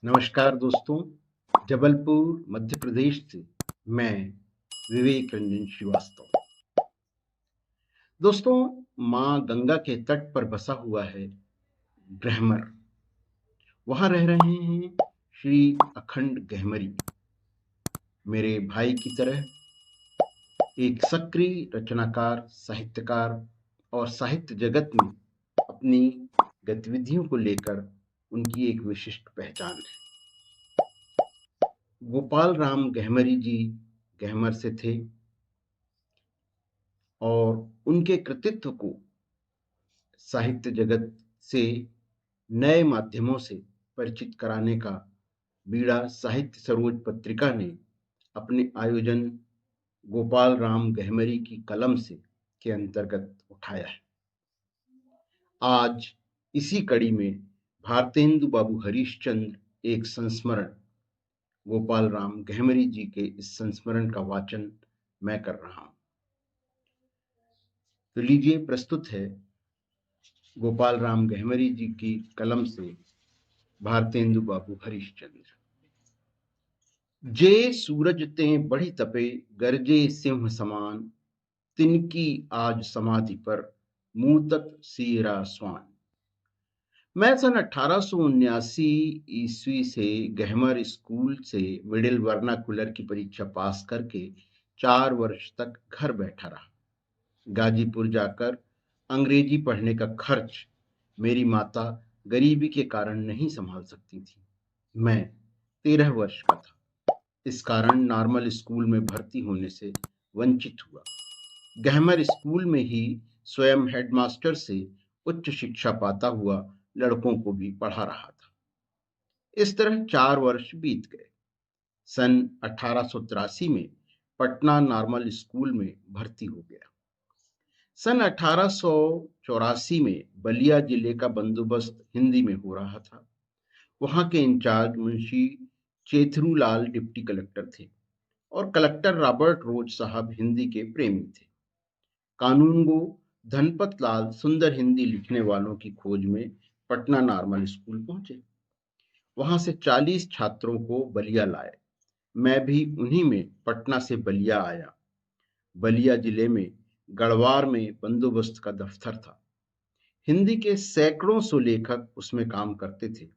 नमस्कार दोस्तों, जबलपुर मध्य प्रदेश से मैं विवेक रंजन श्रीवास्तव। दोस्तों, माँ गंगा के तट पर बसा हुआ है ग्रहमर। वहाँ रह रहे हैं श्री अखंड गहमरी। मेरे भाई की तरह एक सक्रिय रचनाकार, साहित्यकार और साहित्य जगत में अपनी गतिविधियों को लेकर उनकी एक विशिष्ट पहचान है। गोपाल राम गहमरी जी गहमर से थे और उनके कृतित्व को साहित्य जगत से नए माध्यमों से परिचित कराने का बीड़ा साहित्य सरोज पत्रिका ने अपने आयोजन गोपाल राम गहमरी की कलम से के अंतर्गत उठाया है। आज इसी कड़ी में भारतेंदु बाबू हरिश्चंद्र एक संस्मरण गोपाल राम गहमरी जी के इस संस्मरण का वाचन मैं कर रहा हूं। तो लीजिए, प्रस्तुत है गोपाल राम गहमरी जी की कलम से भारतेंदु बाबू हरिश्चंद्र। जे सूरज ते बढ़ी तपे गरजे सिंह समान, तिनकी आज समाधि पर मूतत सीरा स्वान। मैं सन 1879 ईस्वी से गहमर स्कूल से मिडिल वर्नाकुलर की परीक्षा पास करके 4 वर्ष तक घर बैठा रहा। गाजीपुर जाकर अंग्रेजी पढ़ने का खर्च मेरी माता गरीबी के कारण नहीं संभाल सकती थी। मैं 13 वर्ष का था, इस कारण नॉर्मल स्कूल में भर्ती होने से वंचित हुआ। गहमर स्कूल में ही स्वयं हेडमास्टर से उच्च शिक्षा पाता हुआ लड़कों को भी पढ़ा रहा था। इस तरह 4 वर्ष बीत गए। सन 1883 में पटना नॉर्मल स्कूल में भर्ती हो गया। सन 1884 में बलिया जिले का बंदोबस्त हिंदी में हो रहा था। वहां के इंचार्ज मुंशी चेथरूलाल डिप्टी कलेक्टर थे और कलेक्टर रॉबर्ट रोज साहब हिंदी के प्रेमी थे। कानूनगो धनपत लाल सुंदर हिंदी लिखने वालों की खोज में पटना नॉर्मल स्कूल पहुंचे। वहां से 40 छात्रों को बलिया लाए। मैं भी उन्हीं में पटना से बलिया आया। बलिया जिले में गढ़वार में बंदोबस्त का दफ्तर था। हिंदी के सैकड़ों सुलेखक उसमें काम करते थे।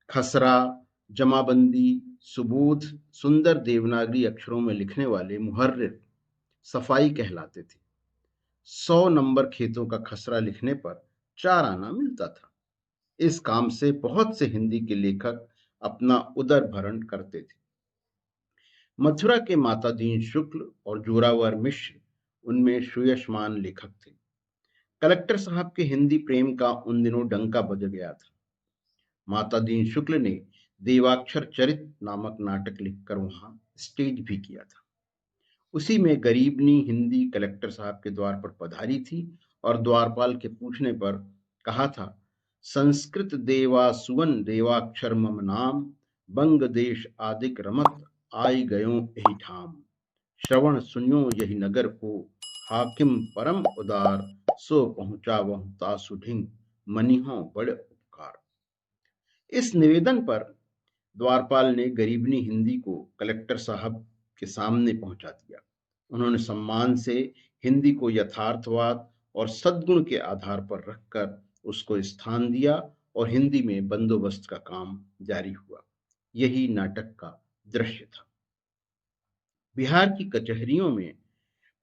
खसरा, जमाबंदी, सुबोध, सुंदर देवनागरी अक्षरों में लिखने वाले मुहर्रिर सफाई कहलाते थे। 100 नंबर खेतों का खसरा लिखने पर 4 आना मिलता था। इस काम से बहुत से हिंदी के लेखक अपना उदर भरण करते थे। मथुरा के माता दीन शुक्ल और जोरावर मिश्र उनमें श्रेयस्मान लेखक थे। कलेक्टर साहब के हिंदी प्रेम का उन दिनों डंका बज गया था। माता दीन शुक्ल ने देवाक्षर चरित नामक नाटक लिखकर वहां स्टेज भी किया था। उसी में गरीबनी हिंदी कलेक्टर साहब के द्वार पर पधारी थी और द्वारपाल के पूछने पर कहा था, संस्कृत देवा सुवन देवाक्षर मम नाम, बंग देश आदिक रमत आई गयो यही ठाम। श्रवण सुनियो यही नगर को, हाकिम परम उदार, सो पहुंचा वह तासु ढिंग, मनिहो बड़े उपकार। इस निवेदन पर द्वारपाल ने गरीबनी हिंदी को कलेक्टर साहब के सामने पहुंचा दिया। उन्होंने सम्मान से हिंदी को यथार्थवाद और सद्गुण के आधार पर रखकर उसको स्थान दिया और हिंदी में बंदोबस्त का काम जारी हुआ। यही नाटक का दृश्य था। बिहार की कचहरियों में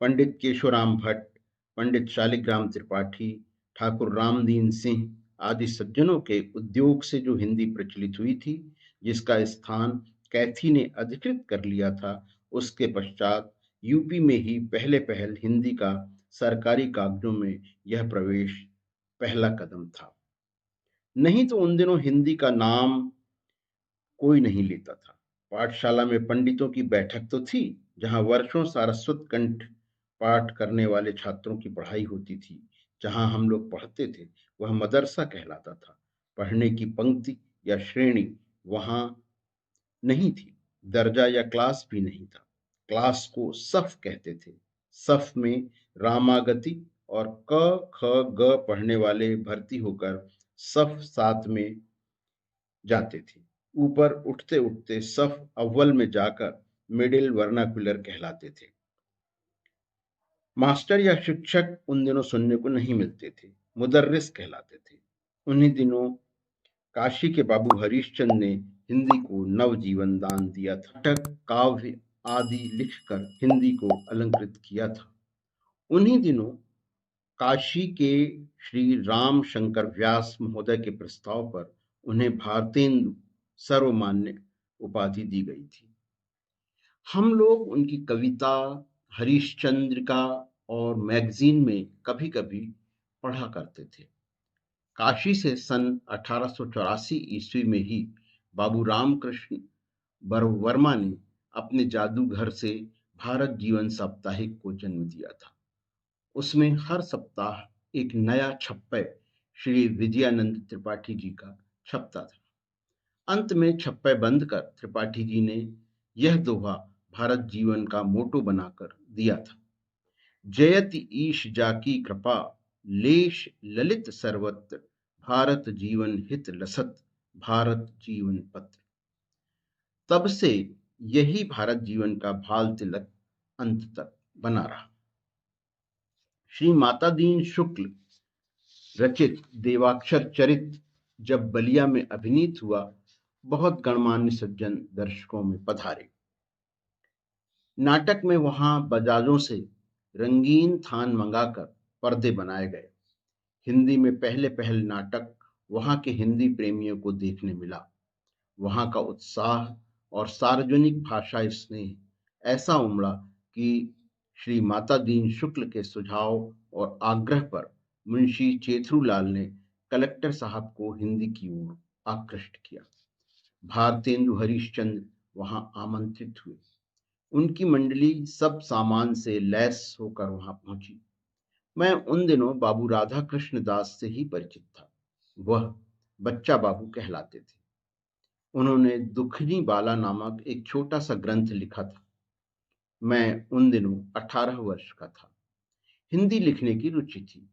पंडित केशवराम भट्ट, पंडित शालिग्राम त्रिपाठी, ठाकुर रामदीन सिंह आदि सज्जनों के उद्योग से जो हिंदी प्रचलित हुई थी, जिसका स्थान कैथी ने अधिकृत कर लिया था, उसके पश्चात यूपी में ही पहले पहल हिंदी का सरकारी कागजों में यह प्रवेश पहला कदम था। नहीं तो उन दिनों हिंदी का नाम कोई नहीं लेता था। पाठशाला में पंडितों की बैठक तो थी, जहां वर्षों सारस्वत कंठ पाठ करने वाले छात्रों की पढ़ाई होती थी। जहां हम लोग पढ़ते थे वह मदरसा कहलाता था। पढ़ने की पंक्ति या श्रेणी वहां नहीं थी। दर्जा या क्लास भी नहीं था। क्लास को सफ कहते थे। सफ में रामागति और क ख ग पढ़ने वाले भर्ती होकर सफ 7 में जाते थे। ऊपर उठते उठते सफ अव्वल में जाकर मिडिल वर्नाक्युलर कहलाते थे। मास्टर या शिक्षक उन दिनों सुनने को नहीं मिलते थे, मुदर्रिस कहलाते थे। उन्हीं दिनों काशी के बाबू हरीशचंद ने हिंदी को नवजीवन दान दिया था। नाटक, काव्य आदि लिखकर हिंदी को अलंकृत किया था। उन्हीं दिनों काशी के श्री राम शंकर व्यास महोदय के प्रस्ताव पर उन्हें भारतेंदु सर्वमान्य उपाधि दी गई थी। हम लोग उनकी कविता हरिश्चंद्रिका और मैगजीन में कभी कभी पढ़ा करते थे। काशी से सन 1884 ईस्वी में ही बाबू रामकृष्ण वर्मा ने अपने जादूघर से भारत जीवन साप्ताहिक को जन्म दिया था। उसमें हर सप्ताह एक नया छप्पे श्री विजयानंद त्रिपाठी जी का छपता था। अंत में छप्पे बंद कर त्रिपाठी जी ने यह दोहा भारत जीवन का मोटो बनाकर दिया था। जयति ईश जाकी कृपा लेश ललित सर्वत्र भारत जीवन हित लसत भारत जीवन पत्र। तब से यही भारत जीवन का भाल तिलक अंत तक बना रहा। श्री माता दीन शुक्ल रचित देवाक्षर चरित जब बलिया में अभिनीत हुआ, बहुत गणमान्य सज्जन दर्शकों में पधारे। नाटक में वहां बजाजों से रंगीन थान मंगाकर पर्दे बनाए गए। हिंदी में पहले पहल नाटक वहां के हिंदी प्रेमियों को देखने मिला। वहां का उत्साह और सार्वजनिक भाषा स्नेह ऐसा उमड़ा कि श्री माता दीन शुक्ल के सुझाव और आग्रह पर मुंशी चेथरूलाल ने कलेक्टर साहब को हिंदी की ओर आकृष्ट किया। भारतेंदु हरिश्चंद्र वहां आमंत्रित हुए। उनकी मंडली सब सामान से लैस होकर वहां पहुंची। मैं उन दिनों बाबू राधा कृष्ण दास से ही परिचित था। वह बच्चा बाबू कहलाते थे। उन्होंने दुखनी बाला नामक एक छोटा सा ग्रंथ लिखा था। मैं उन दिनों 18 वर्ष का था। हिंदी लिखने की रुचि थी,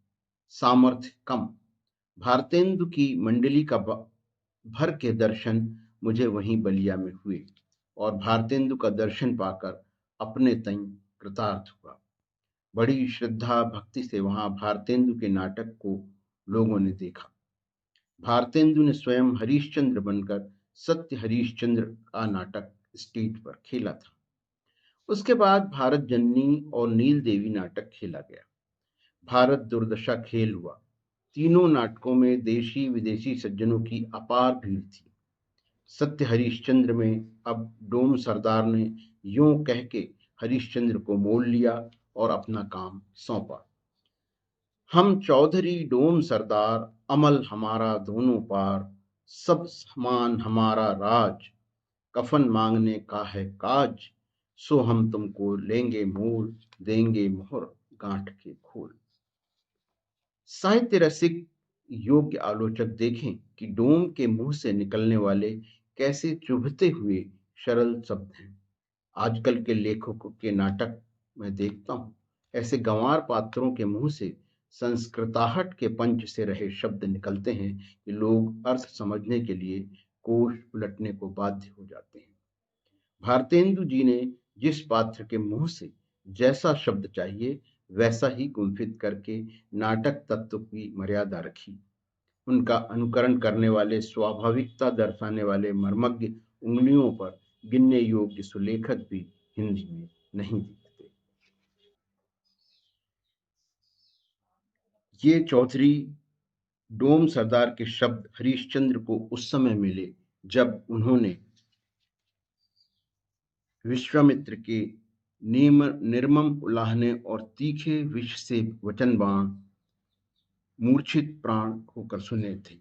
सामर्थ्य कम। भारतेंदु की मंडली का भर के दर्शन मुझे वहीं बलिया में हुए और भारतेंदु का दर्शन पाकर अपने तई कृतार्थ हुआ। बड़ी श्रद्धा भक्ति से वहां भारतेंदु के नाटक को लोगों ने देखा। भारतेंदु ने स्वयं हरिश्चंद्र बनकर सत्य हरिश्चंद्र का नाटक स्टेज पर खेला था। उसके बाद भारत जननी और नील देवी नाटक खेला गया। भारत दुर्दशा खेल हुआ। तीनों नाटकों में देशी विदेशी सज्जनों की अपार भीड़ थी। सत्य हरिश्चंद्र में अब डोम सरदार ने यूं कह के हरिश्चंद्र को मोल लिया और अपना काम सौंपा। हम चौधरी डोम सरदार अमल हमारा दोनों पार, सब समान हमारा राज, कफन मांगने का है काज, सो हम तुमको लेंगे मोल, देंगे मोहर गांठ के खोल। साहित्य रसिक योग्य आलोचक देखें कि डोम के मुंह से निकलने वाले कैसे चुभते हुए सरल शब्द हैं। आजकल के लेखकों के नाटक में देखता हूं, ऐसे गंवार पात्रों के मुंह से संस्कृताहट के पंच से रहे शब्द निकलते हैं कि लोग अर्थ समझने के लिए कोश उलटने को बाध्य हो जाते हैं। भारतेंदु जी ने जिस पात्र के मुंह से जैसा शब्द चाहिए वैसा ही गुंफित करके नाटक तत्व की मर्यादा रखी। उनका अनुकरण करने वाले, स्वाभाविकता दर्शाने वाले मर्मज्ञ उंगलियों पर गिनने योग्य सुलेखक भी हिंदी में नहीं दिखते। ये चौधरी डोम सरदार के शब्द हरिश्चंद्र को उस समय मिले जब उन्होंने विश्वामित्र के निर्मम उलाहने और तीखे विष से वचन बाण मूर्छित प्राण होकर सुने थे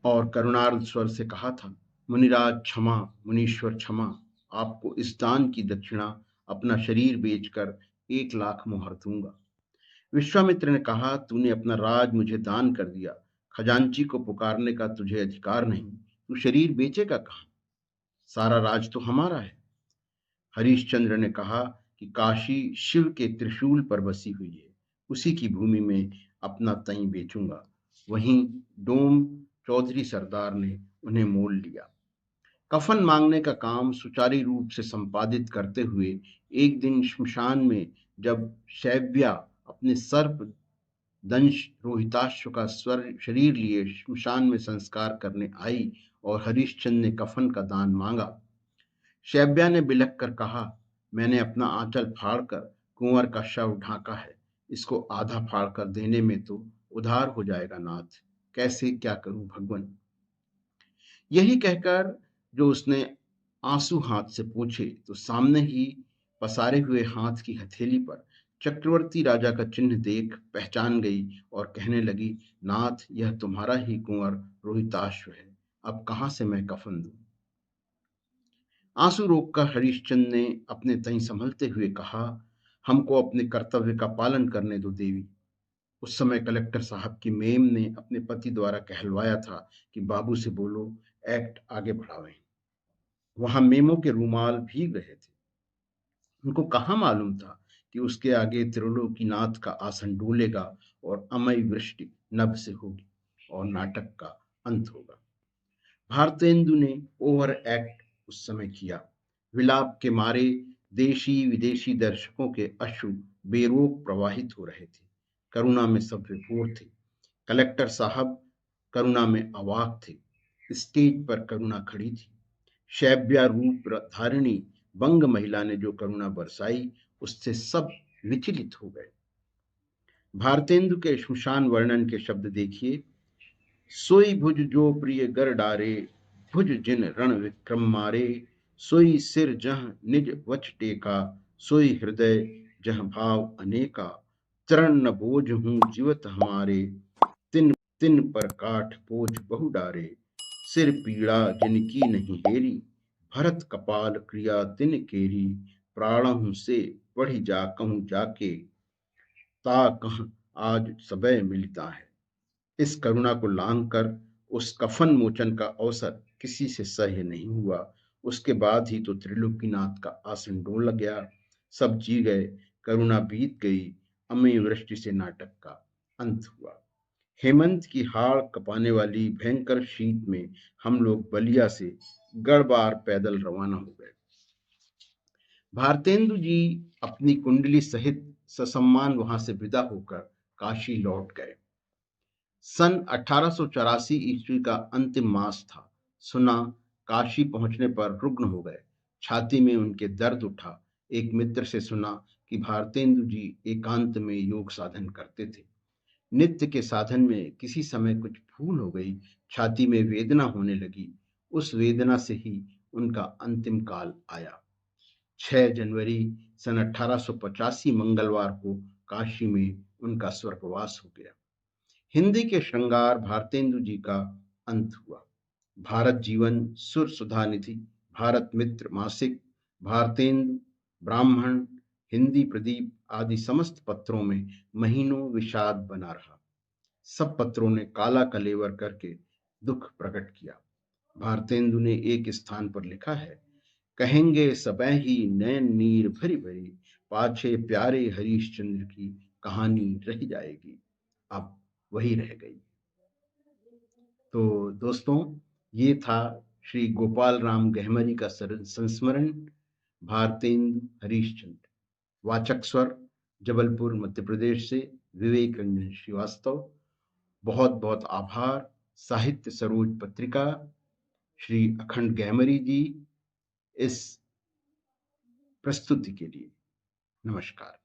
और करुणार्ध स्वर से कहा था, मुनिराज क्षमा, मुनीश्वर क्षमा, आपको इस दान की दक्षिणा अपना शरीर बेचकर 1 लाख मोहर दूंगा। विश्वामित्र ने कहा, तूने अपना राज मुझे दान कर दिया, खजांची को पुकारने का तुझे अधिकार नहीं, तू शरीर बेचेगा कहां? सारा राज तो हमारा है। हरिश्चंद्र ने कहा कि काशी शिव के त्रिशूल पर बसी हुई है, उसी की भूमि में अपना तई बेचूंगा। वहीं डोम चौधरी सरदार ने उन्हें मोल लिया। कफन मांगने का काम सुचारू रूप से संपादित करते हुए एक दिन श्मशान में जब शैव्या अपने सर्प दंश रोहिताश्व का शरीर लिए श्मशान में संस्कार करने आई और हरिश्चंद्र ने कफन का दान मांगा। शैव्या ने बिलख कर कहा, मैंने अपना आंचल फाड़कर कुंवर का शव ढांका है, इसको आधा फाड़कर देने में तो उधार हो जाएगा नाथ, कैसे क्या करूं भगवान। यही कहकर जो उसने आंसू हाथ से पूछे तो सामने ही पसारे हुए हाथ की हथेली पर चक्रवर्ती राजा का चिन्ह देख पहचान गई और कहने लगी, नाथ यह तुम्हारा ही कुंवर रोहिताश्व है, अब कहां से मैं कफन दूं। आंसू रोककर हरिश्चंद्र ने अपने तई संभलते हुए कहा, हमको अपने कर्तव्य का पालन करने दो देवी। उस समय कलेक्टर साहब की मेम ने अपने पति द्वारा कहलवाया था कि बाबू से बोलो एक्ट आगे बढ़ावें। वहां मेमों के रूमाल भीग रहे थे। उनको कहाँ मालूम था कि उसके आगे त्रिलोकीनाथ का आसन डूलेगा और अमय वृष्टि नभ से होगी और नाटक का अंत होगा। भारतेंदु ने ओवर एक्ट उस समय किया। विलाप के मारे देशी विदेशी दर्शकों के अश्रु बेरोक प्रवाहित हो रहे थे। करुणा में सब विभोर थे। कलेक्टर साहब करुणा में अवाक थे। स्टेज पर करुणा खड़ी थी। शैव्या रूप धारिणी बंग महिला ने जो करुणा बरसाई उससे सब विचलित हो गए। भारतेंदु के श्मशान वर्णन के शब्द देखिए, सोई भुज जो प्रिय गर डारे, भुज जिन रण विक्रम मारे, सोई सिर जह निज वच टेका, सोई हृदय जह भाव अनेका, चरण न बोझ हूं जीवत हमारे, तिन तिन पर काठ बोझ बहु डारे, सिर पीड़ा जिनकी नहीं हेरी, भरत कपाल क्रिया तिन केरी, प्राणहु से बढ़ी जा कहूं जाके, ता कह आज सबय मिलता है। इस करुणा को लांघ कर उस कफन मोचन का अवसर किसी से सह्य नहीं हुआ। उसके बाद ही तो त्रिलोकीनाथ का आसन डोल गया। सब जी गए, करुणा बीत गई, अमय वृष्टि से नाटक का अंत हुआ। हेमंत की हाड़ कपाने वाली भयंकर शीत में हम लोग बलिया से गढ़वार पैदल रवाना हो गए। भारतेंदु जी अपनी कुंडली सहित ससम्मान वहां से विदा होकर काशी लौट गए। सन 1884 ईस्वी का अंतिम मास था। सुना काशी पहुंचने पर रुग्ण हो गए। छाती में उनके दर्द उठा। एक मित्र से सुना कि भारतेंदु जी एकांत में योग साधन करते थे। नित्य के साधन में किसी समय कुछ भूल हो गई, छाती में वेदना होने लगी। उस वेदना से ही उनका अंतिम काल आया। 6 जनवरी सन 1885 मंगलवार को काशी में उनका स्वर्गवास हो गया। हिंदी के श्रृंगार भारतेंदु जी का अंत हुआ। भारत जीवन, सुर सुधा निधि, भारत मित्र मासिक, भारतेंदु, ब्राह्मण, हिंदी प्रदीप आदि समस्त पत्रों में महीनों विषाद बना रहा। सब पत्रों ने काला कलेवर करके दुख प्रकट किया। भारतेंदु ने एक स्थान पर लिखा है, कहेंगे सबै ही नैन नीर भरी भरी, पाछे प्यारे हरीशचंद्र की कहानी रह जाएगी। अब वही रह गई। तो दोस्तों, ये था श्री गोपाल राम गहमरी का संस्मरण भारतेंदु हरीशचंद्र। वाचक स्वर जबलपुर मध्य प्रदेश से विवेक रंजन श्रीवास्तव। बहुत बहुत आभार साहित्य सरोज पत्रिका, श्री अखंड गहमरी जी, इस प्रस्तुति के लिए। नमस्कार।